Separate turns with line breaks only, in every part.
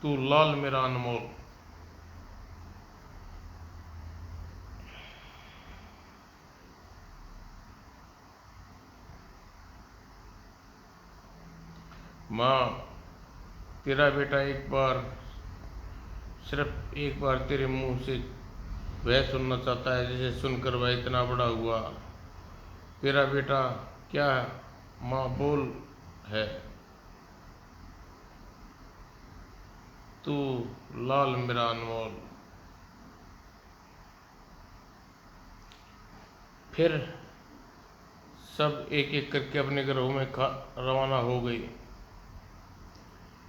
तू लाल मेरा अनमोल। माँ, तेरा बेटा एक बार, सिर्फ एक बार तेरे मुंह से वह सुनना चाहता है जिसे सुनकर वह इतना बड़ा हुआ। तेरा बेटा क्या? माँ बोल। है तू लाल मेरा अनमोल। फिर सब एक एक करके अपने घरों में रवाना हो गए।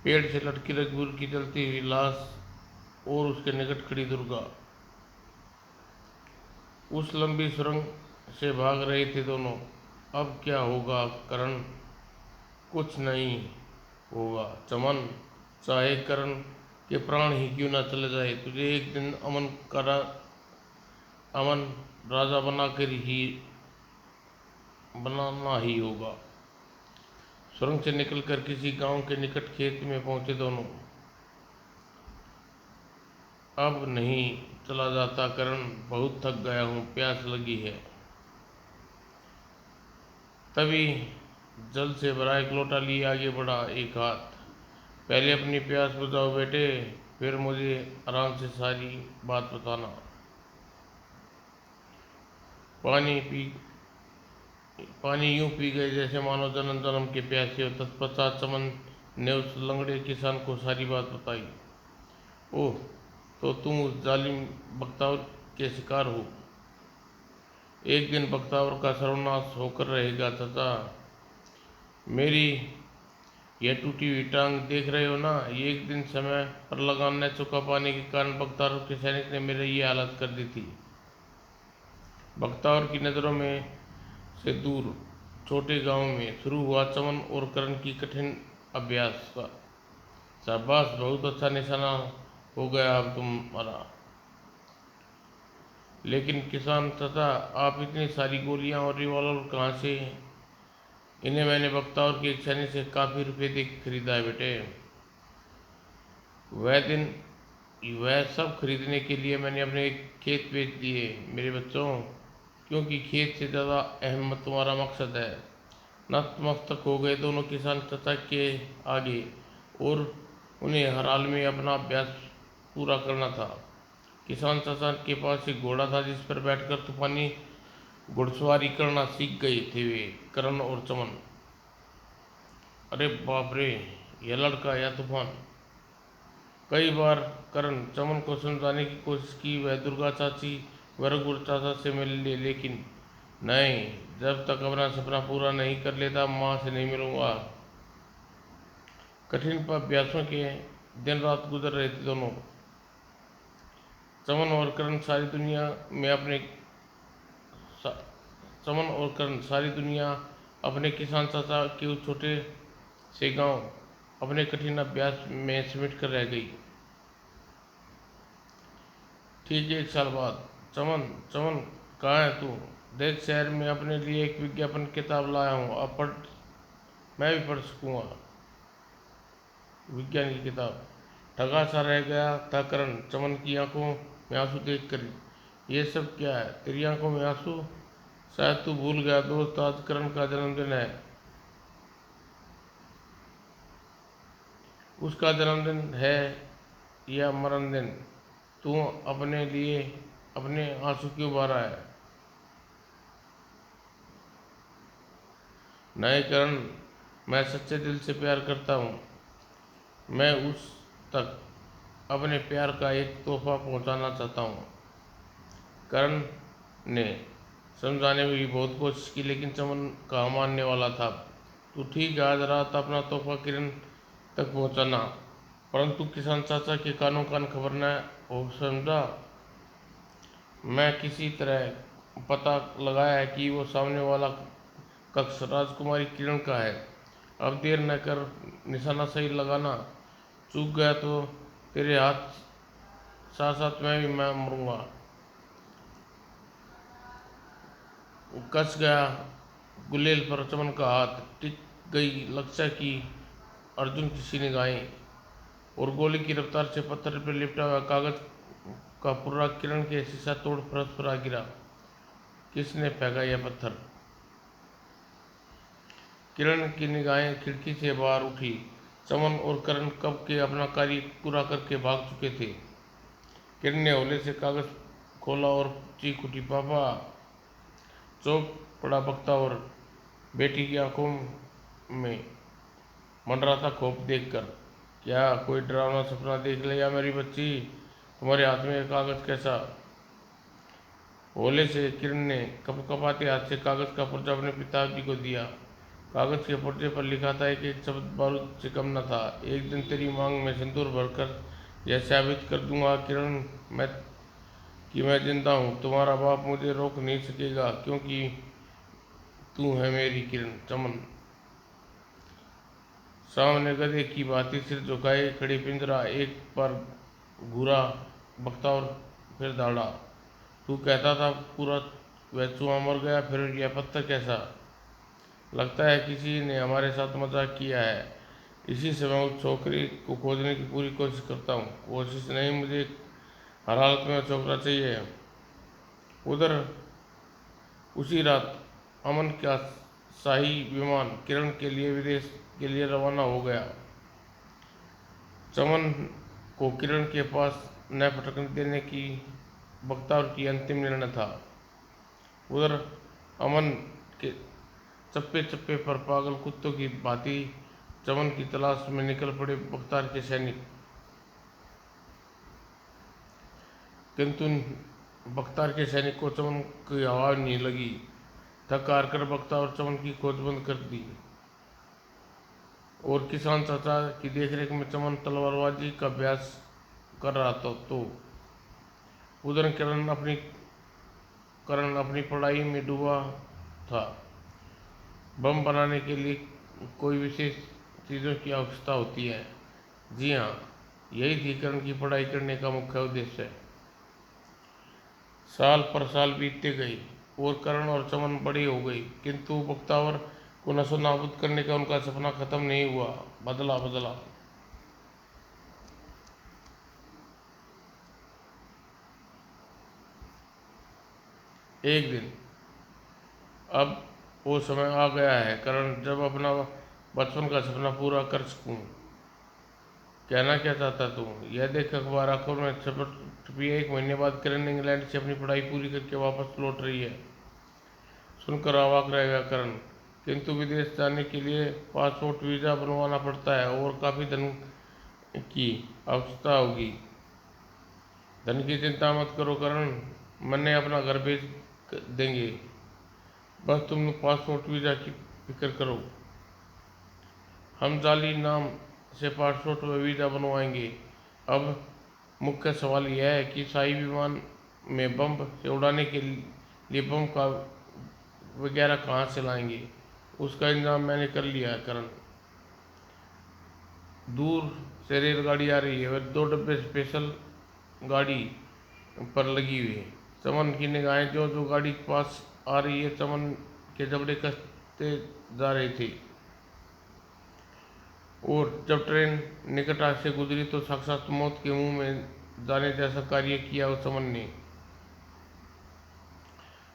पेड़ से लटकी रघुवीर की जलती हुई लाश और उसके निकट खड़ी दुर्गा। उस लंबी सुरंग से भाग रहे थे दोनों। अब क्या होगा करण? कुछ नहीं होगा चमन। चाहे करण के प्राण ही क्यों ना चले जाए, तुझे एक दिन अमन राजा बनाना ही होगा। सुरंग से निकलकर किसी गांव के निकट खेत में पहुंचे दोनों। अब नहीं चला जाता करण, बहुत थक गया हूँ, प्यास लगी है। तभी जल से भरा एक लोटा लिए आगे बढ़ा एक हाथ। पहले अपनी प्यास बुझाओ बेटे, फिर मुझे आराम से सारी बात बताना। पानी पी पानी यूं पी गए जैसे मानो जन्म जन्म के प्यासे हो। तत्पश्चात चमन ने उस लंगड़े किसान को सारी बात बताई। ओह, तो तुम उस जालिम बख्तावर के शिकार हो। एक दिन बख्तावर का सर्वनाश होकर रहेगा चाचा। मेरी यह टूटी हुई टांग देख रहे हो ना, ये एक दिन समय पर लगान न चुका पाने के कारण बख्तावर के सैनिक ने मेरी ये हालत कर दी थी। बख्तावर की नज़रों में से दूर छोटे गांव में शुरू हुआ चमन और करण की कठिन अभ्यास का। शाबाश, बहुत अच्छा निशाना हो गया अब तुम्हारा। लेकिन किसान चाचा, आप इतनी सारी गोलियां और रिवॉल्वर कहाँ से? इन्हें मैंने बख्तावर के एक सैनिक से काफ़ी रुपए दे के खरीदा है बेटे। वह सब खरीदने के लिए मैंने अपने खेत बेच दिए मेरे बच्चों, क्योंकि खेत से ज़्यादा अहम तुम्हारा मकसद है। नतमस्तक हो गए दोनों किसान चाचा के आगे, और उन्हें हर हाल में अपना अभ्यास पूरा करना था। किसान चाचा के पास एक घोड़ा था जिस पर बैठकर तूफानी घुड़सवारी करना सीख गए थे वे, करण और चमन। अरे बाप रे, यह लड़का या तूफान! कई बार करण चमन को समझाने की कोशिश की, वह दुर्गा चाची व रघुवर चाचा से मिल ले, लेकिन नहीं, जब तक अपना सपना पूरा नहीं कर लेता माँ से नहीं मिलूंगा। कठिन अभ्यासों के दिन रात गुजर रहे थे दोनों। चमन और करण सारी दुनिया में अपने सा- चमन और करण सारी दुनिया अपने किसान चाचा के उस छोटे से गांव अपने कठिन अभ्यास में सिमट कर रह गई। ठीक एक साल बाद, चमन चमन, कहाँ है तू? देख, शहर में अपने लिए एक विज्ञापन किताब लाया हूँ, अब पढ़, मैं भी पढ़ सकूँगा। विज्ञान की किताब। ठगा सा रह गया था करण चमन की आंखों में आंसू देख कर। ये सब क्या है, तेरी आंखों में आंसू? शायद तू भूल गया दोस्त, आज करण का जन्मदिन है। उसका जन्मदिन है या मरण दिन? तू अपने लिए अपने आंसू क्यों बहा है? नहीं करण, मैं सच्चे दिल से प्यार करता हूँ। मैं उस तक अपने प्यार का एक तोहफा पहुँचाना चाहता हूँ। करण ने समझाने में भी बहुत कोशिश की, लेकिन चमन कहाँ मानने वाला था। तू ठीक है, आज रात अपना तोहफा किरण तक पहुँचाना, परंतु किसान चाचा के कानों कान खबर न हो, समझा? मैं किसी तरह पता लगाया है कि वो सामने वाला कक्ष राजकुमारी किरण का है। अब देर न कर, निशाना सही लगाना। चूक गया तो तेरे हाथ साथ साथ मैं मरूंगा। कस गया गुलेल पर चमन का हाथ, टिक गई लक्ष्य की अर्जुन की सी निगाहें। और गोली की रफ्तार से पत्थर पर लिपटा हुआ कागज का पूरा किरण के शीशा तोड़ फर्श पर आ गिरा। किसने फेंका यह पत्थर? किरण की निगाहें खिड़की से बाहर उठी। चमन और करण कब के अपना कार्य पूरा करके भाग चुके थे। किरण ने हौले से कागज खोला और चीख उठी, पापा! चौंक पड़ा बख्ता और बेटी की आंखों में मंडरा था खौफ देखकर। क्या कोई डरावना सपना देख लिया मेरी बच्ची? तुम्हारे हाथ में कागज कैसा? हौले से किरण ने कपकपाते हाथ से कागज का पुर्जा अपने पिताजी को दिया। कागज के पुर्जे पर लिखा था, एक एक शब्द बारूद से कम न था। एक दिन तेरी मांग में सिंदूर भरकर यह साबित कर दूंगा किरण मैं जिंदा हूँ। तुम्हारा बाप मुझे रोक नहीं सकेगा, क्योंकि तू है मेरी किरण। चमन सामने गधे की भांति सिर झुकाए खड़ी पिंजरा एक बार घूरा बख्ता और फिर दौड़ा। तू कहता था पूरा वह चूहा मर गया, फिर यह पत्थर कैसा? लगता है किसी ने हमारे साथ मजाक किया है। इसी समय उस छोकरी को खोजने की पूरी कोशिश करता हूँ। कोशिश नहीं, मुझे हर हालत में छोकरा चाहिए। उधर उसी रात अमन का शाही विमान किरण के लिए विदेश के लिए रवाना हो गया। चमन को किरण के पास न पटकने देने की बख्तावर की अंतिम निर्णय था। उधर अमन के चप्पे चप्पे पर पागल कुत्तों की भांति चमन की तलाश में निकल पड़े बख्तार के सैनिक। किंतु बख्तार के सैनिक को चमन की आवाज नहीं लगी। थक हार कर बख्तार और चमन की खोज बंद कर दी और किसान चाचा की देखरेख में चमन तलवारबाजी का अभ्यास कर रहा था। तो उधर करण अपनी पढ़ाई में डूबा था। बम बनाने के लिए कोई विशेष चीज़ों की आवश्यकता होती है। जी हाँ, यही थी करण की पढ़ाई करने का मुख्य उद्देश्य। साल पर साल बीतते गए और करण और चमन बड़े हो गए, किंतु बख्तावर को नशो नाबूद करने का उनका सपना खत्म नहीं हुआ, बदला। एक दिन अब वो समय आ गया है करण, जब अपना बचपन का सपना पूरा कर सकूं। कहना क्या चाहता तू? यह देख अखबार आंखों में छपी 1 महीने बाद किरण इंग्लैंड से अपनी पढ़ाई पूरी करके वापस लौट रही है। सुनकर अवाक रह गया करण। किंतु विदेश जाने के लिए पासपोर्ट वीज़ा बनवाना पड़ता है और काफ़ी धन की आवश्यकता होगी। धन की चिंता मत करो करण, मैंने अपना घर भेज देंगे। बस तुम पासपोर्ट वीज़ा की फिक्र करो। हम जाली नाम से पासपोर्ट व वीज़ा बनवाएंगे। अब मुख्य सवाल यह है कि शाही विमान में बम से उड़ाने के लिए बम का वगैरह कहाँ से लाएंगे। उसका इंतजाम मैंने कर लिया है करण। दूर से रेलगाड़ी आ रही है, वह 2 डब्बे स्पेशल गाड़ी पर लगी हुई है। चमन की निगाहें जो जो गाड़ी के पास आ रही है, चमन के जबड़े कसते जा रहे थे। और जब ट्रेन निकट से गुजरी तो साक्षात मौत के मुंह में जाने जैसा कार्य किया उस चमन ने।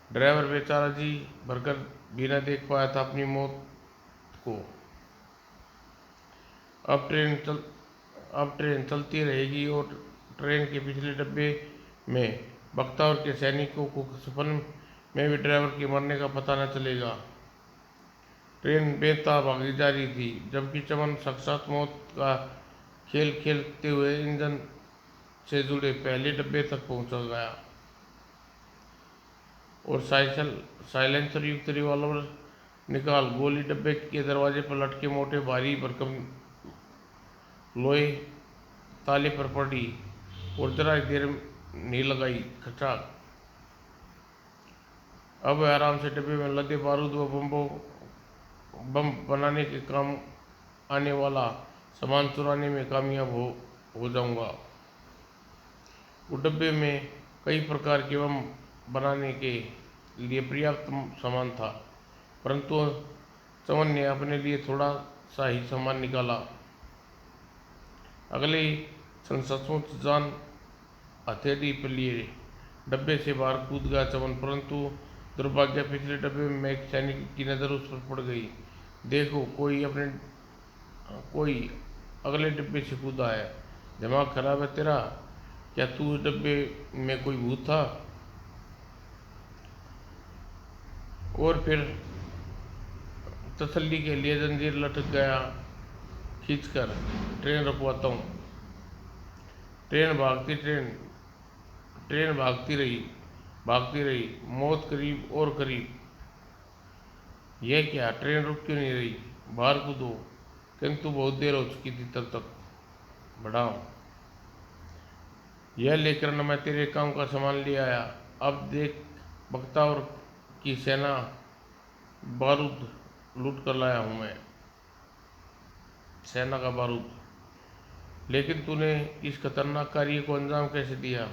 ड्राइवर बेचारा जी भरकर भी न देख पाया था अपनी मौत को। अब ट्रेन चलती रहेगी और ट्रेन के पिछले डब्बे में बख्तावर के सैनिकों को सपन में भी ड्राइवर के मरने का पता न चलेगा। ट्रेन बेताब भागी जा रही थी, जबकि चमन साक्षात मौत का खेल खेलते हुए इंजन से जुड़े पहले डब्बे तक पहुंच गया और साइलेंसर युक्त रिवॉल्वर निकाल गोली डब्बे के दरवाजे पर लटके मोटे भारी भरकम लोहे ताले पर पड़ी और जरा देर नहीं लगाई। खचाक। अब आराम से डब्बे में लदे बारूद व बम बनाने के काम आने वाला सामान चुराने में कामयाब हो जाऊंगा। वो डब्बे में कई प्रकार के बम बनाने के लिए पर्याप्त सामान था, परंतु चमन ने अपने लिए थोड़ा सा ही सामान निकाला। अगले ही क्षण सचमुच जान हथेली पर लिए डब्बे से बाहर कूद गया चमन, परंतु दुर्भाग्य पिछले डब्बे में एक सैनिक की नज़र उस पर पड़ गई। देखो, कोई अगले डिब्बे से कूदा है। दिमाग खराब है तेरा? क्या तू उस डब्बे में कोई भूत था? और फिर तसल्ली के लिए जंजीर लटक गया खींचकर। ट्रेन रुकवाता हूँ। ट्रेन भागती ट्रेन ट्रेन भागती रही, मौत करीब और करीब। यह क्या, ट्रेन रुक क्यों नहीं रही? बाहर कूदो। किंतु बहुत देर हो चुकी थी तब तक। बढ़ाओ, यह लेकर न मैं तेरे काम का सामान ले आया। अब देख, बख्तावर की सेना बारूद लूट कर लाया हूँ मैं, सेना का बारूद। लेकिन तूने इस खतरनाक कार्य को अंजाम कैसे दिया?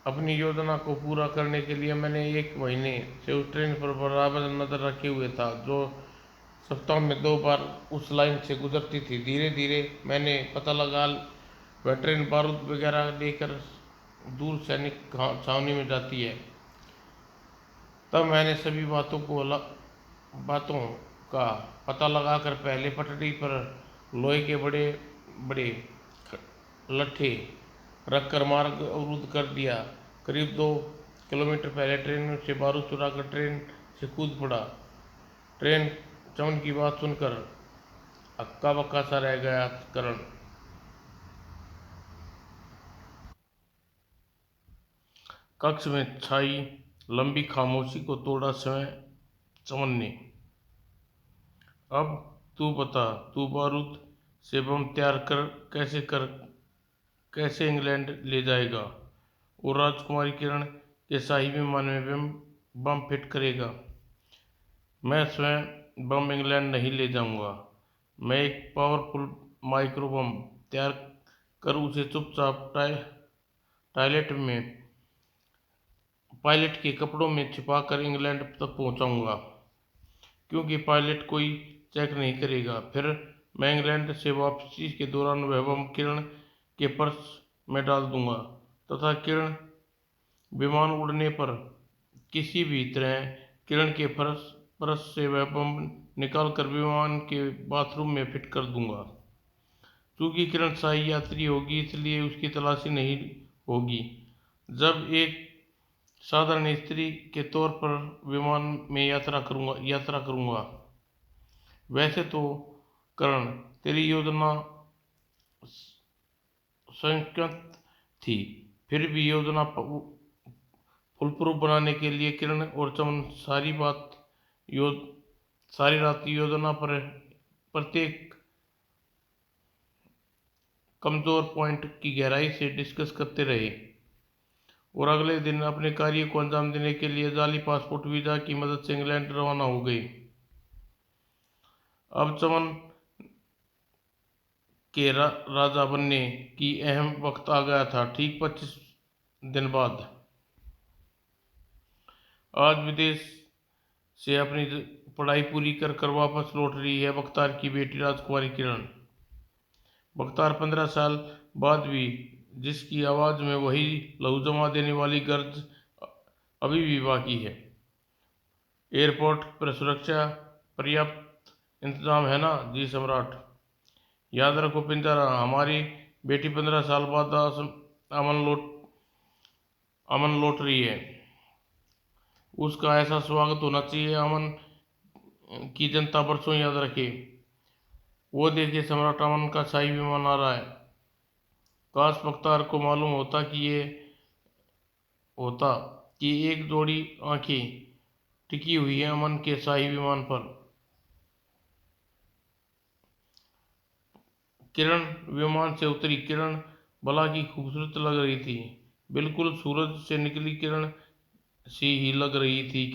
अपनी योजना को पूरा करने के लिए मैंने 1 महीने से उस ट्रेन पर बराबर नजर रखे हुए था, जो सप्ताह में 2 बार उस लाइन से गुजरती थी। धीरे धीरे मैंने पता लगा वह ट्रेन बारूद वगैरह लेकर दूर सैनिक छावनी में जाती है। तब मैंने सभी बातों का पता लगाकर पहले पटरी पर लोहे के बड़े बड़े लट्ठे रखकर मार्ग अवरुद्ध कर दिया। करीब 2 किलोमीटर पहले ट्रेन से बारूद चुराकर ट्रेन से कूद पड़ा। ट्रेन चमन की बात सुनकर हक्का बक्का सा रह गया करण। कक्ष में छाई लंबी खामोशी को तोड़ा चमन ने। अब तू बता, तू बारूद से बम तैयार कर कैसे इंग्लैंड ले जाएगा और राजकुमारी किरण के शाही विमान में बम फिट करेगा? मैं स्वयं बम इंग्लैंड नहीं ले जाऊंगा। मैं एक पावरफुल माइक्रो बम तैयार कर उसे चुपचाप टॉयलेट में पायलट के कपड़ों में छिपाकर इंग्लैंड तक पहुंचाऊंगा, क्योंकि पायलट कोई चेक नहीं करेगा। फिर मैं इंग्लैंड से वापसी के दौरान वह बम किरण के पर्स में डाल दूंगा तथा किरण विमान उड़ने पर किसी भी तरह किरण के पर्स से वह बम निकालकर विमान के बाथरूम में फिट कर दूंगा। चूंकि किरण शाही यात्री होगी, इसलिए उसकी तलाशी नहीं होगी। जब एक साधारण स्त्री के तौर पर विमान में यात्रा करूंगा। वैसे तो करण, तेरी योजना संयुक्त थी, फिर भी योजना फुलप्रूफ बनाने के लिए किरण और चमन सारी रात योजना पर प्रत्येक कमजोर पॉइंट की गहराई से डिस्कस करते रहे और अगले दिन अपने कार्य को अंजाम देने के लिए जाली पासपोर्ट वीजा की मदद से इंग्लैंड रवाना हो गई। अब चमन के राजा बनने की अहम वक्त आ गया था। ठीक 25 दिन बाद आज विदेश से अपनी पढ़ाई पूरी कर वापस लौट रही है बख्तार की बेटी राजकुमारी किरण। बख्तार 15 साल बाद भी जिसकी आवाज़ में वही लहू जमा देने वाली गर्ज अभी भी बाकी है। एयरपोर्ट पर सुरक्षा पर्याप्त इंतजाम है ना? जी सम्राट। याद रखो पिंजरा, हमारी बेटी 15 साल बाद अमन लौट रही है। उसका ऐसा स्वागत होना चाहिए अमन की जनता बरसों याद रखे। वो देखिए सम्राट, अमन का शाही विमान आ रहा है। काश बख्तार को मालूम होता कि एक जोड़ी आंखें टिकी हुई है अमन के शाही विमान पर। किरण विमान से उतरी। किरण भला की खूबसूरत लग रही थी, बिल्कुल सूरज से निकली किरण सी ही लग रही थी।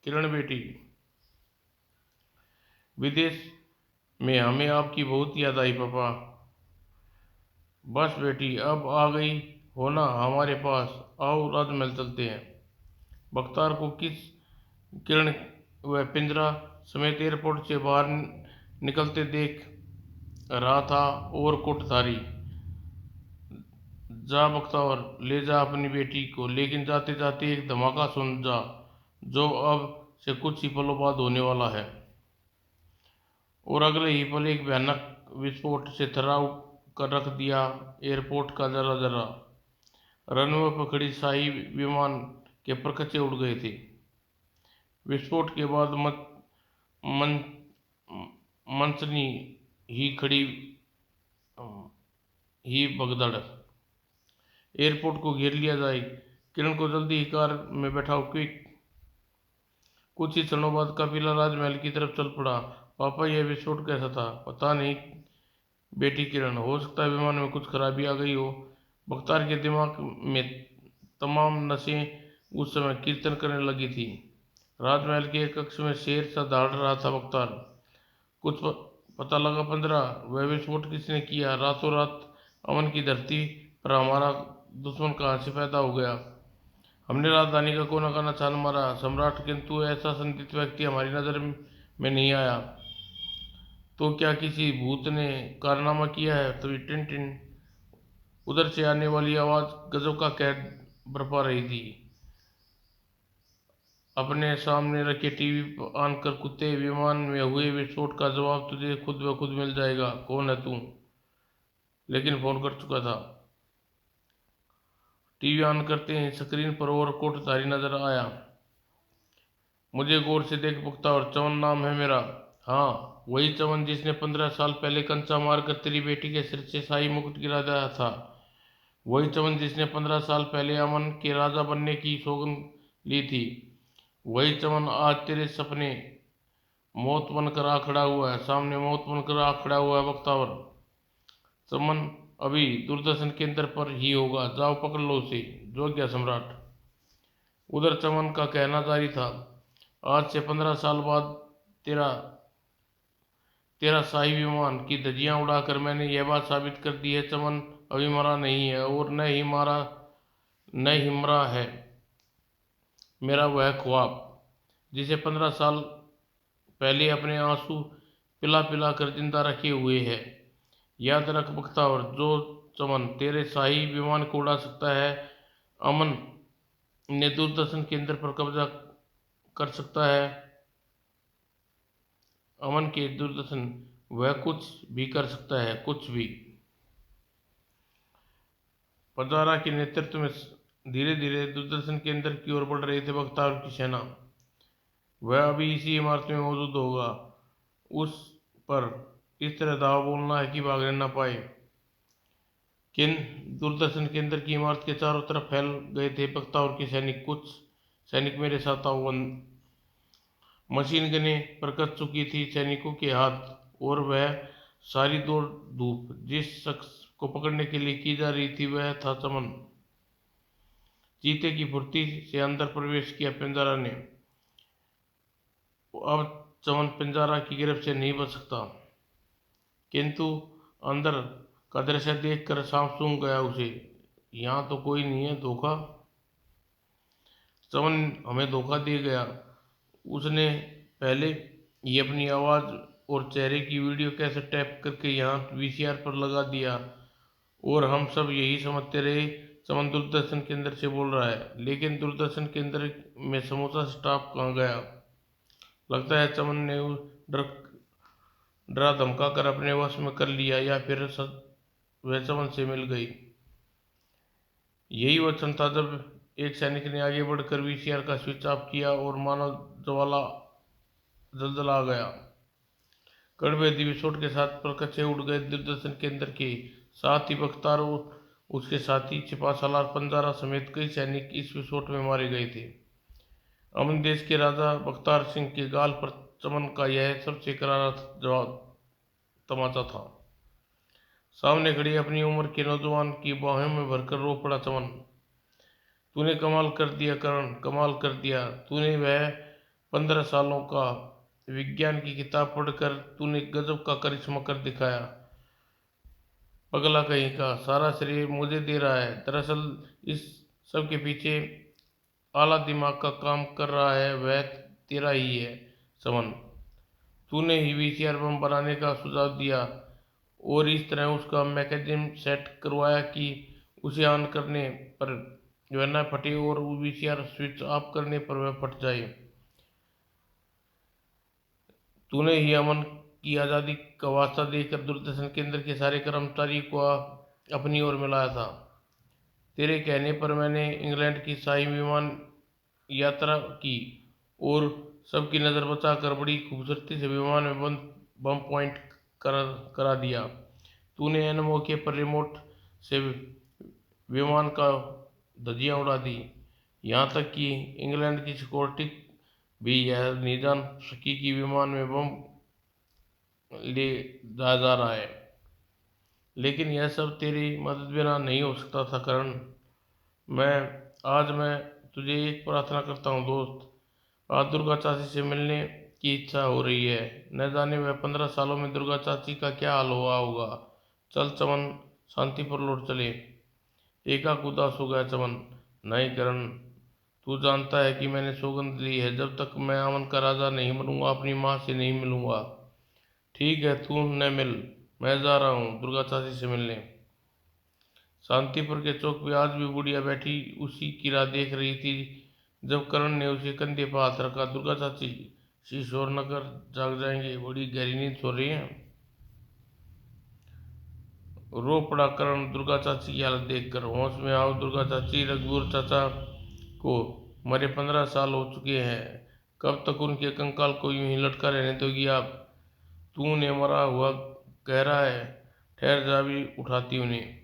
किरण बेटी, विदेश में हमें आपकी बहुत याद आई पापा। बस बेटी, अब आ गई हो ना हमारे पास, आओ राजमहल चलते हैं। बख्तार को किरण व पिंजरा समेत एयरपोर्ट से बाहर निकलते देख रहा था और कोटधारी, जा बख्तावर ले जा अपनी बेटी को, लेकिन जाते जाते एक धमाका सुन जा, जो अब से कुछ ही पलों बाद होने वाला है। और अगले ही पल एक भयानक विस्फोट से थर्रा कर रख दिया एयरपोर्ट का जरा जरा। रनवे पर खड़ी शाही विमान के परखचे उड़ गए थे। विस्फोट के बाद मन मंचनी ही खड़ी ही भगदड़। एयरपोर्ट को घेर लिया जाए, किरण को जल्दी ही कार में बैठाओ, क्विक। कुछ ही क्षणों बाद काफिला राजमहल की तरफ चल पड़ा। पापा, यह विस्फोट कैसा था? पता नहीं बेटी किरण, हो सकता है विमान में कुछ खराबी आ गई हो। बख्तार के दिमाग में तमाम नसें उस समय कीर्तन करने लगी थी। राजमहल के एक कक्ष में शेर सा दहाड़ रहा था बख्तार। कुछ पता लगा 15? वह विस्फोट किसने किया? रातों रात अमन की धरती पर हमारा दुश्मन कहाँ से पैदा हो गया? हमने राजधानी का कोना काना छान मारा सम्राट, किंतु ऐसा संदिग्ध व्यक्ति हमारी नजर में नहीं आया। तो क्या किसी भूत ने कारनामा किया है? तभी टिन टिन उधर से आने वाली आवाज गजब का कहर बरपा रही थी। अपने सामने रखे टीवी ऑन कर, कुत्ते, विमान में हुए विस्फोट का जवाब तुझे खुद ब खुद मिल जाएगा। कौन है तू? लेकिन फोन कर चुका था। टीवी ऑन करते ही स्क्रीन पर और कोटधारी नजर आया। मुझे गौर से देख पुख्ता, और चमन नाम है मेरा। हाँ, वही चमन जिसने 15 साल पहले कंचा मारकर तेरी बेटी के सिर से शाही मुकुट गिरा दिया था। वही चमन जिसने 15 साल पहले अमन के राजा बनने की सौगंध ली थी। वही चमन आज तेरे सपने मौत बनकर आ खड़ा हुआ है, सामने मौत बनकर आ खड़ा हुआ है बख्तावर। चमन अभी दूरदर्शन केंद्र पर ही होगा, जाओ पकड़ लो उसे। जो गया सम्राट। उधर चमन का कहना जारी था। आज से 15 साल बाद तेरा तेरा शाही विमान की धज्जियां उड़ाकर मैंने यह बात साबित कर दी है, चमन अभी मरा नहीं है, और न ही मरा है मेरा वह ख्वाब, जिसे 15 साल पहले अपने आंसू पिला पिला कर जिंदा रखे हुए है। याद रख बख्तावर, जो चमन तेरे शाही विमान को उड़ा सकता है, अमन ने दूरदर्शन केंद्र पर कब्जा कर सकता है। अमन के दूरदर्शन वह कुछ भी कर सकता है, कुछ भी। पंजारा के नेतृत्व में धीरे धीरे दूरदर्शन केंद्र की ओर बढ़ रही थी बख्तावर की सेना। वह अभी इसी इमारत में मौजूद होगा। उस पर इस तरह दावा बोलना है कि भागने न पाए। दूरदर्शन केंद्र की इमारत के चारों तरफ फैल गए थे बख्तावर के सैनिक। कुछ सैनिक मेरे साथ आओ। मशीन गनें पर कस चुकी थी सैनिकों के हाथ, और वह सारी दौड़ धूप जिस शख्स को पकड़ने के लिए की जा रही थी वह था चमन। चीते की फुर्ती से अंदर प्रवेश किया पिंजरा ने। अब चमन पिंजरा की गिरफ्त से नहीं बच सकता, किंतु अंदर का दृश्य देखकर सांप सूंघ गया उसे। यहाँ तो कोई नहीं है, धोखा। चमन हमें धोखा दे गया। उसने पहले ही अपनी आवाज़ और चेहरे की वीडियो कैसे टैप करके यहाँ वीसीआर पर लगा दिया, और हम सब यही समझते रहे चमन दूरदर्शन केंद्र से बोल रहा है। लेकिन दूरदर्शन केंद्र में समूचा स्टाफ कहाँ गया? लगता है चमन ने डर डरा धमका कर अपने वश में कर लिया, या फिर वह चमन से मिल गई। यही वह क्षण था जब एक सैनिक ने आगे बढ़कर वीसीआर का स्विच ऑफ किया, और मानो ज्वाला जलजला गया। कड़वे विस्फोट के साथ परकचे उड़ गए दूरदर्शन केंद्र के। साथ ही बख्तार और उसके साथी सिपाहसालार पंजारा समेत कई सैनिक इस विस्फोट में मारे गए थे। अमन देश के राजा बख्तार सिंह के गाल पर चमन का यह सबसे करारा जवाब तमाचा था। सामने खड़ी अपनी उम्र के नौजवान की बाहों में भरकर रो पड़ा चमन। तूने कमाल कर दिया करण, कमाल कर दिया। तूने वह 15 सालों का विज्ञान की किताब पढ़कर तूने गजब का करिश्मा कर दिखाया। पगला कहीं का, सारा श्रेय मुझे दे रहा है। दरअसल इस सब के पीछे आला दिमाग का काम कर रहा है वह तेरा ही है चमन। तूने ही वीसीआर बम बनाने का सुझाव दिया, और इस तरह उसका मैकेनिज्म सेट करवाया कि उसे ऑन करने पर जो है ना फटे और वीसीआर स्विच ऑफ करने पर वह फट जाए। तूने ही अमन की आज़ादी का वास्ता देकर दूरदर्शन केंद्र के सारे कर्मचारी को अपनी ओर मिलाया था। तेरे कहने पर मैंने इंग्लैंड की शाही विमान यात्रा की और सबकी नज़र बचाकर बड़ी खूबसूरती से विमान में बम पॉइंट करा दिया। तूने एन मौके पर रिमोट से विमान का धज्जियां उड़ा दी। यहाँ तक कि इंग्लैंड की सिक्योरिटी भी यह नहीं जान सकी कि विमान में बम ले जा रहा है। लेकिन यह सब तेरी मदद बिना नहीं हो सकता था करण। मैं तुझे एक प्रार्थना करता हूँ दोस्त। आज दुर्गा चाची से मिलने की इच्छा हो रही है। न जाने वह 15 सालों में दुर्गा चाची का क्या हाल हुआ होगा। चल चमन, शांतिपुर लौट चले। एकाक उदास हो गया चमन। नहीं करण, तू जानता है कि मैंने सौगंध ली है, जब तक मैं अमन का राजा नहीं बनूंगा अपनी माँ से नहीं मिलूंगा। ठीक है, तू न मिल, मैं जा रहा हूँ दुर्गा चाची से मिलने। शांतिपुर के चौक पे आज भी बुढ़िया बैठी उसी की राह देख रही थी जब करण ने उसे कंधे पर हाथ रखा। दुर्गा चाची, शीशोर नगर जाग जाएंगे, बड़ी गहरी नींद सो रही है। रो पड़ा करण दुर्गा चाची की हालत देखकर। होश में आओ दुर्गा चाची, रघुवीर चाचा को मरे 15 साल हो चुके हैं। कब तक उनके कंकाल को यूं ही लटका रहने दोगी आप? तूने मरा हुआ कह रहा है, ठहर जा, भी उठाती उन्हें।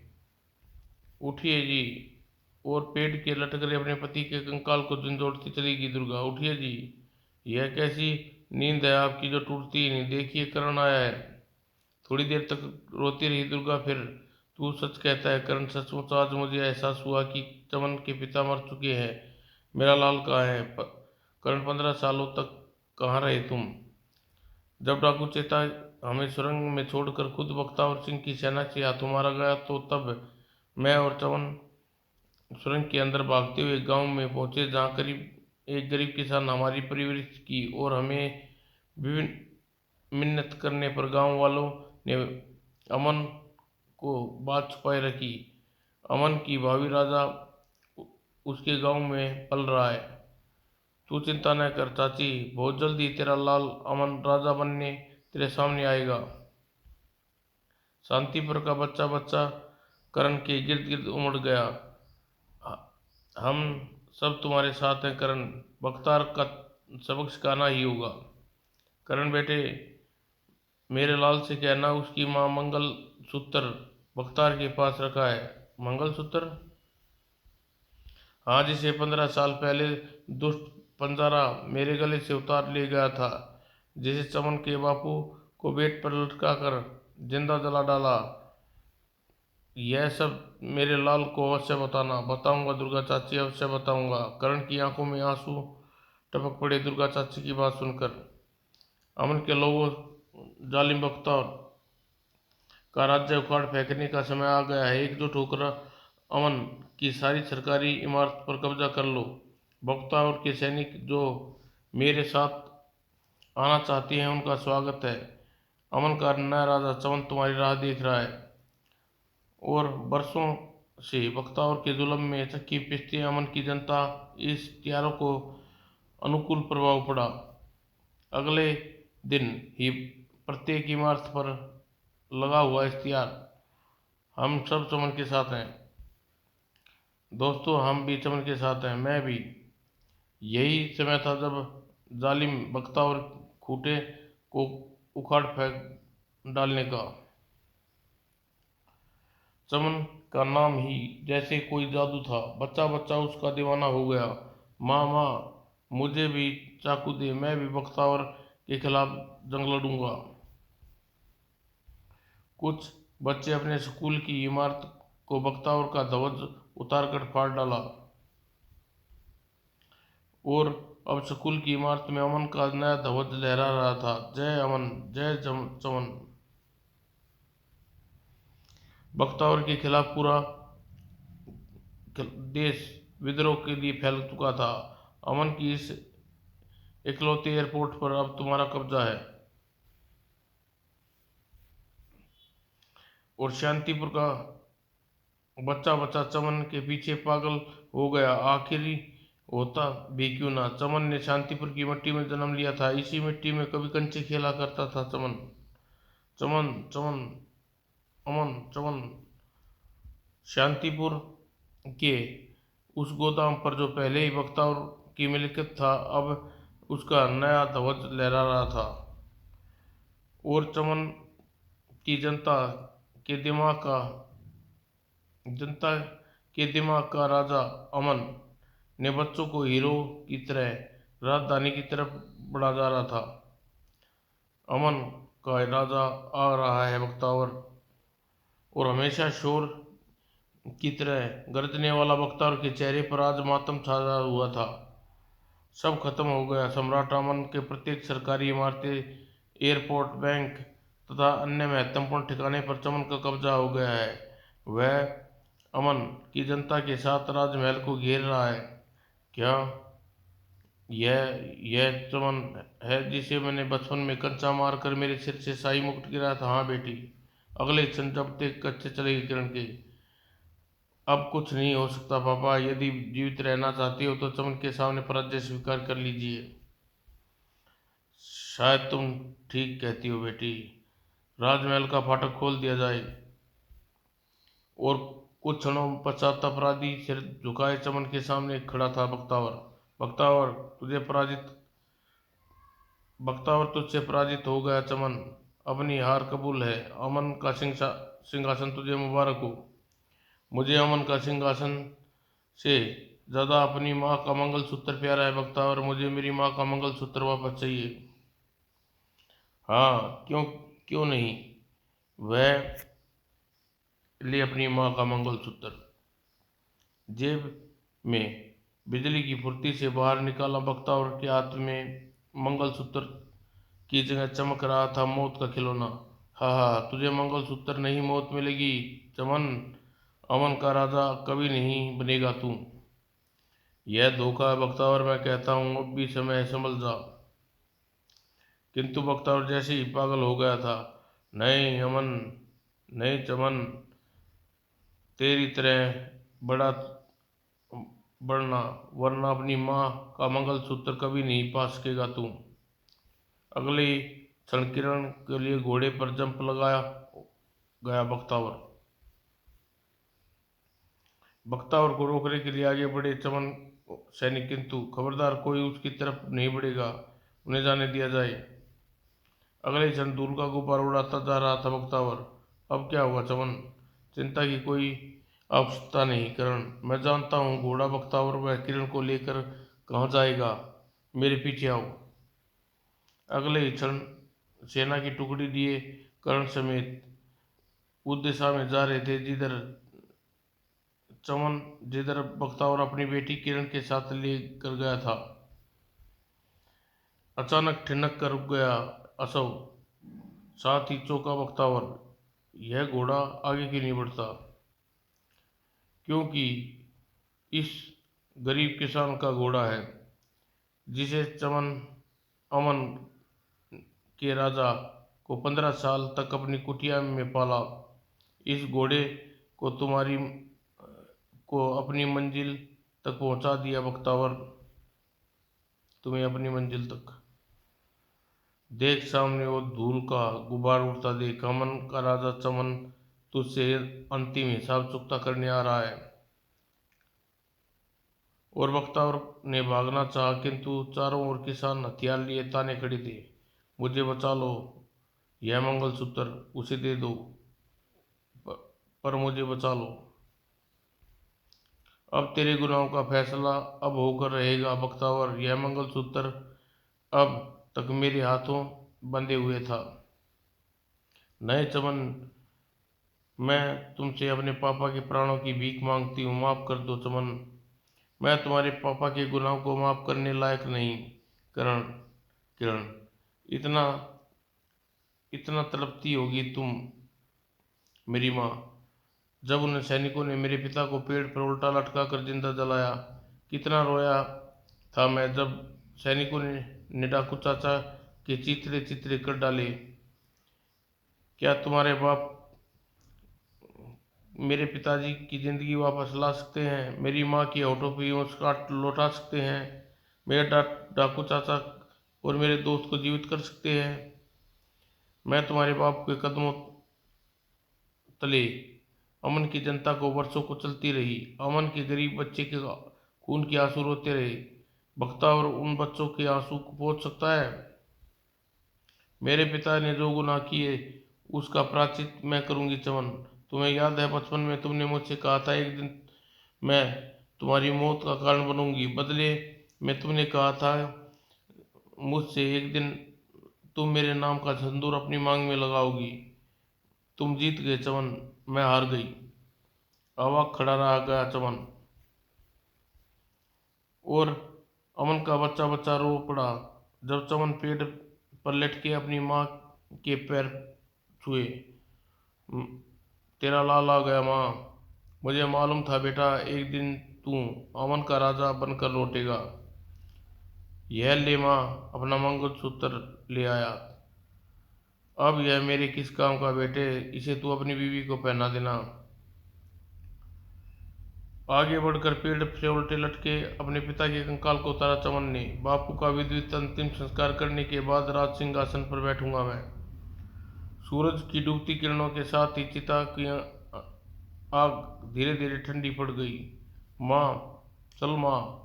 उठिए जी। और पेड़ के लटक रहे अपने पति के कंकाल को झंझोड़ती चलेगी दुर्गा। उठिए जी। यह कैसी नींद है आपकी जो टूटती ही नहीं? देखिए करण आया है। थोड़ी देर तक रोती रही दुर्गा, फिर तू सच कहता है करण? सचमुच आज मुझे एहसास हुआ कि चमन के पिता मर चुके हैं। मेरा लाल कहाँ है? करण, 15 सालों तक कहाँ रहे तुम? जब डाकू चेता हमें सुरंग में छोड़कर खुद बख्तावर सिंह की सेना से हाथों मारा गया तो तब मैं और चमन सुरंग के अंदर भागते हुए गांव में पहुंचे, जहां करीब एक गरीब किसान हमारी परवरिश की और हमें विभिन्न मिन्नत करने पर गांव वालों ने अमन को बात छुपाए रखी। अमन की भावी राजा उसके गांव में पल रहा है। तू चिंता न कर चाची, बहुत जल्दी तेरा लाल अमन राजा बनने तेरे सामने आएगा। शांतिपुर का बच्चा बच्चा करण के गिर्द गिर्द उमड़ गया। हम सब तुम्हारे साथ हैं करण, बख्तार का सबक सिखाना ही होगा। करण बेटे, मेरे लाल से कहना उसकी माँ मंगल सूत्र बख्तार के पास रखा है। मंगल सूत्र? हाँ, जिसे 15 साल पहले दुष्ट पंजारा मेरे गले से उतार ले गया था, जिसे चमन के बापू को बेट पर लटका कर जिंदा जला डाला। यह सब मेरे लाल को अवश्य बताना। बताऊंगा दुर्गा चाची, अवश्य बताऊंगा। करण की आंखों में आंसू टपक पड़े दुर्गा चाची की बात सुनकर। अमन के लोगों, जालिम बख्तर का राज्य उखाड़ फेंकने का समय आ गया है। एकजुट होकर अमन की सारी सरकारी इमारत पर कब्जा कर लो। बख्तर के सैनिक जो मेरे साथ आना चाहते हैं उनका स्वागत है। अमन का नया राजा चमन तुम्हारी राह देख रहा है। और बरसों से बख्तावर के जुल्म में थकी पिसती अमन की जनता इस त्योहारों को अनुकूल प्रभाव पड़ा। अगले दिन ही प्रत्येक इमारत पर लगा हुआ इश्तिहार, हम सब चमन के साथ हैं। दोस्तों, हम भी चमन के साथ हैं, मैं भी। यही समय था जब जालिम बख्तावर खूंटे को उखाड़ फेंक डालने का। चमन का नाम ही जैसे कोई जादू था। बच्चा बच्चा उसका दीवाना हो गया। माँ माँ, मुझे भी चाकू दे, मैं भी बख्तावर के खिलाफ जंग लड़ूंगा। कुछ बच्चे अपने स्कूल की इमारत को बख्तावर का ध्वज उतारकर फाड़ डाला और अब स्कूल की इमारत में अमन का नया ध्वज लहरा रहा था। जय अमन, जय चमन। बख्तावर के खिलाफ पूरा देश विद्रोह के लिए फैल चुका था। अमन की इस इकलौते एयरपोर्ट पर अब तुम्हारा कब्जा है। और शांतिपुर का बच्चा बच्चा चमन के पीछे पागल हो गया। आखिरी होता भी क्यों ना, चमन ने शांतिपुर की मिट्टी में जन्म लिया था, इसी मिट्टी में कभी कंचे खेला करता था चमन। चमन चमन अमन चमन। शांतिपुर के उस गोदाम पर जो पहले ही बख्तावर की मिल्कियत था, अब उसका नया ध्वज लहरा रहा था। और चमन की के दिमाग का जनता के दिमाग का राजा अमन ने बच्चों को हीरो की तरह राजधानी की तरफ बढ़ा जा रहा था। अमन का राजा आ रहा है बख्तावर। और हमेशा शोर की तरह गरजने वाला बख्तावर के चेहरे पर आज मातम छाया हुआ था। सब खत्म हो गया। सम्राट अमन के प्रत्येक सरकारी इमारतें, एयरपोर्ट, बैंक तथा अन्य महत्वपूर्ण ठिकाने पर चमन का कब्जा हो गया है। वह अमन की जनता के साथ राजमहल को घेर रहा है। क्या यह चमन है जिसे मैंने बचपन में कंचा मारकर मेरे सिर से शाही मुकुट गिराया था? हाँ बेटी। अगले क्षण जब तक कच्चे चले गए किरण के। अब कुछ नहीं हो सकता पापा, यदि जीवित रहना चाहती हो तो चमन के सामने पराजय स्वीकार कर लीजिए। शायद तुम ठीक कहती हो बेटी। राजमहल का फाटक खोल दिया जाए। और कुछ क्षणों पश्चात अपराधी सिर झुकाए चमन के सामने खड़ा था बख्तावर। बख्तावर तुझे पराजित बख्तावर तुझसे पराजित हो गया चमन। अपनी हार कबूल है। अमन का सिंहासन तुझे मुबारक हो। मुझे अमन का सिंहासन से ज्यादा अपनी माँ का मंगलसूत्र प्यारा है बख्तावर। मुझे मेरी माँ का मंगलसूत्र वापस चाहिए। हाँ, क्यों क्यों नहीं। वह ले अपनी माँ का मंगलसूत्र। जेब में बिजली की फुर्ती से बाहर निकाला बख्तावर के हाथ में मंगलसूत्र की जगह चमक रहा था मौत का खिलौना। हा हा, तुझे मंगलसूत्र नहीं मौत मिलेगी चमन। अमन का राजा कभी नहीं बनेगा तू। यह धोखा है बख्तावर, मैं कहता हूँ अब भी समय है, संभल जा। किंतु बख्तावर जैसे ही पागल हो गया था। नहीं अमन, नहीं चमन, तेरी तरह बड़ा बढ़ना, वरना अपनी माँ का मंगलसूत्र कभी नहीं पा सकेगा तू। अगले क्षण किरण के लिए घोड़े पर जंप लगाया गया बख्तावर। बख्तावर को रोकने के लिए आगे बढ़े चमन सैनिक, किंतु खबरदार कोई उसकी तरफ नहीं बढ़ेगा, उन्हें जाने दिया जाए। अगले क्षण धूल का गुब्बार उड़ाता जा रहा था बख्तावर। अब क्या होगा चमन? चिंता की कोई आवश्यकता नहीं किरण, मैं जानता हूँ घोड़ा बख्तावर वह किरण को लेकर कहाँ जाएगा। मेरे पीछे आओ। अगले ही क्षण सेना की टुकड़ी लिए कर्ण समेत उस दिशा में जा रहे थे जिधर बख्तावर अपनी बेटी किरण के साथ ले कर गया था। अचानक ठिनक कर रुक गया असव, साथ ही चौंका बख्तावर। यह घोड़ा आगे क्यों नहीं बढ़ता? क्योंकि इस गरीब किसान का घोड़ा है जिसे चमन अमन के राजा को 15 साल तक अपनी कुटिया में पाला। इस घोड़े को अपनी मंजिल तक पहुंचा दिया बख्तावर, तुम्हें अपनी मंजिल तक। देख सामने वो धूल का गुबार उड़ता देख। अमन का राजा चमन तुझसे अंतिम हिसाब चुकता करने आ रहा है। और बख्तावर ने भागना चाहा, किंतु चारों ओर किसान हथियार लिए ताने खड़े थे। मुझे बचा लो, यह मंगलसूत्र उसे दे दो, पर मुझे बचा लो। अब तेरे गुनाहों का फैसला अब होकर रहेगा बख्तावर। यह मंगलसूत्र अब तक मेरे हाथों बंधे हुए था। नए चमन, मैं तुमसे अपने पापा के प्राणों की भीख मांगती हूँ, माफ कर दो चमन। मैं तुम्हारे पापा के गुनाहों को माफ करने लायक नहीं। किरण, किरण, इतना इतना तड़पती होगी तुम मेरी माँ। जब उन सैनिकों ने मेरे पिता को पेड़ पर उल्टा लटका कर जिंदा जलाया, कितना रोया था मैं जब सैनिकों ने डाकू चाचा के चितरे चितरे कर डाले। क्या तुम्हारे बाप मेरे पिताजी की ज़िंदगी वापस ला सकते हैं, मेरी माँ की होठों पे मुस्कुराहट लौटा सकते हैं, मेरे डाकू चाचा और मेरे दोस्त को जीवित कर सकते हैं। मैं तुम्हारे बाप के कदमों तले अमन की जनता को वर्षों को चलती रही, अमन के गरीब बच्चे के खून के आंसू रोते रहे। बख्तावर उन बच्चों के आंसू को पोंछ सकता है? मेरे पिता ने जो गुनाह किए उसका प्रायश्चित मैं करूंगी चमन। तुम्हें याद है बचपन में तुमने मुझसे कहा था एक दिन मैं तुम्हारी मौत का कारण बनूंगी। बदले में तुमने कहा था मुझसे एक दिन तुम मेरे नाम का सिंदूर अपनी मांग में लगाओगी। तुम जीत गए चमन, मैं हार गई। अवाक खड़ा रह गया चमन, और अमन का बच्चा बच्चा रो पड़ा जब चमन पेड़ पर लेट के अपनी माँ के पैर छुए। "म- तेरा लाल आ गया माँ। मुझे मालूम था बेटा एक दिन तू अमन का राजा बनकर लौटेगा। यह ले माँ अपना मंगलसूत्र ले आया। अब यह मेरे किस काम का बेटे, इसे तू अपनी बीवी को पहना देना। आगे बढ़कर पेड़ से उल्टे लटके अपने पिता के कंकाल को उतारा चमन ने। बापू का विधिवत अंतिम संस्कार करने के बाद राज सिंहासन पर बैठूंगा मैं। सूरज की डूबती किरणों के साथ ही चिता की आग धीरे धीरे ठंडी पड़ गई। माँ, चल माँ,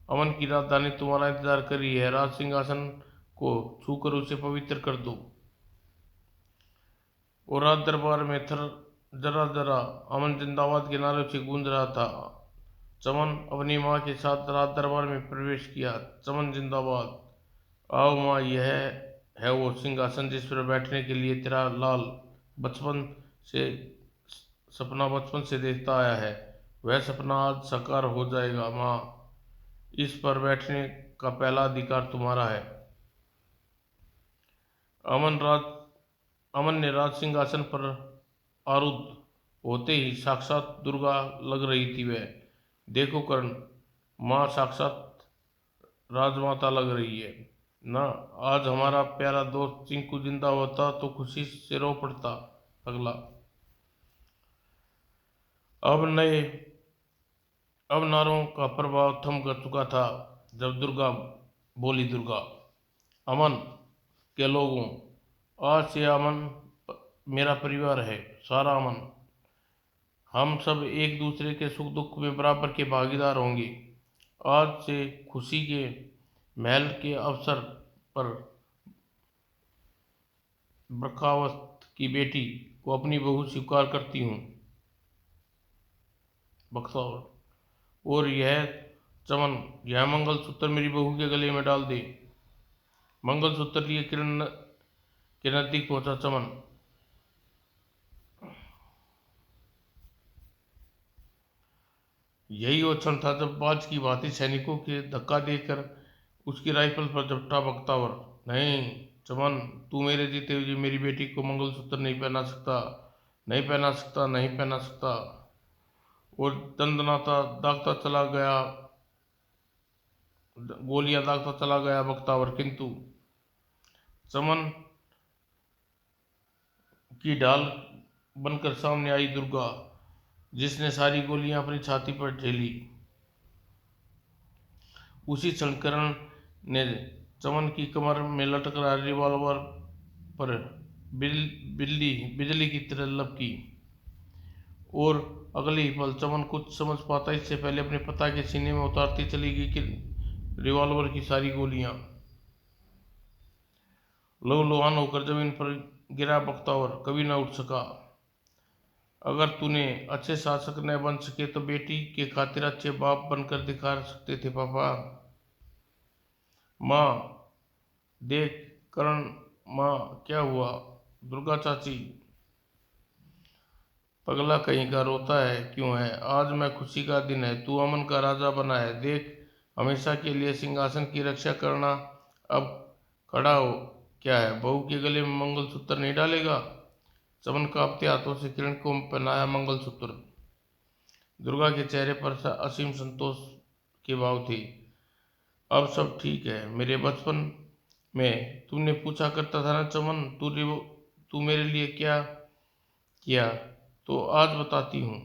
अमन की राजधानी तुम्हारा इंतजार कर रही है। राज सिंहासन को छूकर उसे पवित्र कर दो। और राज दरबार में थर जरा जरा अमन जिंदाबाद के नारे से गूंज रहा था। चमन अपनी माँ के साथ राज दरबार में प्रवेश किया। चमन जिंदाबाद। आओ माँ, यह है वो सिंहासन जिस पर बैठने के लिए तेरा लाल बचपन से सपना बचपन से देखता आया है। वह सपना आज साकार हो जाएगा माँ। इस पर बैठने का पहला अधिकार तुम्हारा है। अमन राज अमन ने राज सिंहासन पर आरूढ़ होते ही साक्षात दुर्गा लग रही थी वह। देखो कर्ण, माँ साक्षात राजमाता लग रही है ना। आज हमारा प्यारा दोस्त चिंकू जिंदा होता तो खुशी से रो पड़ता। अगला अब नए अब नारों का प्रभाव थम कर चुका था। जब दुर्गा बोली, दुर्गा, अमन के लोगों, आज से अमन मेरा परिवार है, सारा अमन। हम सब एक दूसरे के सुख दुख में बराबर के भागीदार होंगे। आज से खुशी के महल के अवसर पर बरखावत की बेटी को अपनी बहू स्वीकार करती हूँ। बख्तावर, और यह चमन, यह मंगलसूत्र मेरी बहू के गले में डाल दे। मंगलसूत्र लिए किरण के नजदीक पहुंचा चमन। यही वो क्षण था जब बाज की भांति सैनिकों के धक्का देकर उसकी राइफल पर झपटा बख्तावर। नहीं चमन, तू मेरे जीते हुए मेरी बेटी को मंगलसूत्र नहीं पहना सकता, नहीं पहना सकता, नहीं पहना सकता। और दंदनाता दागता चला गया, गोलियां दागता चला गया बख्तावर, किंतु चमन की ढाल बनकर सामने आई दुर्गा, जिसने सारी गोलियां अपनी छाती पर झेली। उसी क्षण करण ने चमन की कमर में लटक रहा रिवॉल्वर पर बिजली की तरह लपकी, और अगले ही पल चमन कुछ समझ पाता इससे पहले अपने पता के सीने में उतारती चली गई कि रिवॉल्वर की सारी गोलियां। लहूलुहान होकर जमीन पर गिरा बख्तावर कभी न उठ सका। अगर तूने अच्छे शासक न बन सके तो बेटी के खातिर अच्छे बाप बनकर दिखा सकते थे पापा। माँ, देख करण, माँ क्या हुआ? दुर्गा चाची, पगला कहीं का रोता है क्यों है? आज मैं खुशी का दिन है, तू अमन का राजा बना है। देख, हमेशा के लिए सिंहासन की रक्षा करना। अब खड़ा हो, क्या है, बहू के गले में मंगलसूत्र नहीं डालेगा? चमन कांपते हाथों से किरण को पहनाया मंगलसूत्र। दुर्गा के चेहरे पर असीम संतोष के भाव थे। अब सब ठीक है। मेरे बचपन में तुमने पूछा करता था ना चमन, तू मेरे लिए क्या किया, तो आज बताती हूँ।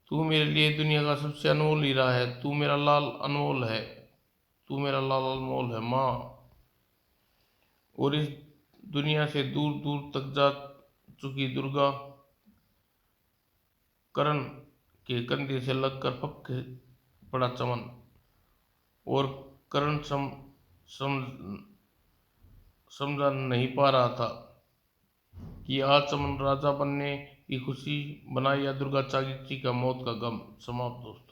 तू मेरे लिए दुनिया का सबसे अनमोल हीरा है, तू मेरा लाल अनमोल है, तू मेरा लाल अनमोल है माँ। और इस दुनिया से दूर दूर तक जा चुकी दुर्गा करण के कंधे से लगकर पक पड़ा चमन। और करण समझा नहीं पा रहा था कि आज चमन राजा बनने की खुशी बनाए या दुर्गा चाची का मौत का गम। समाप्त दोस्तों।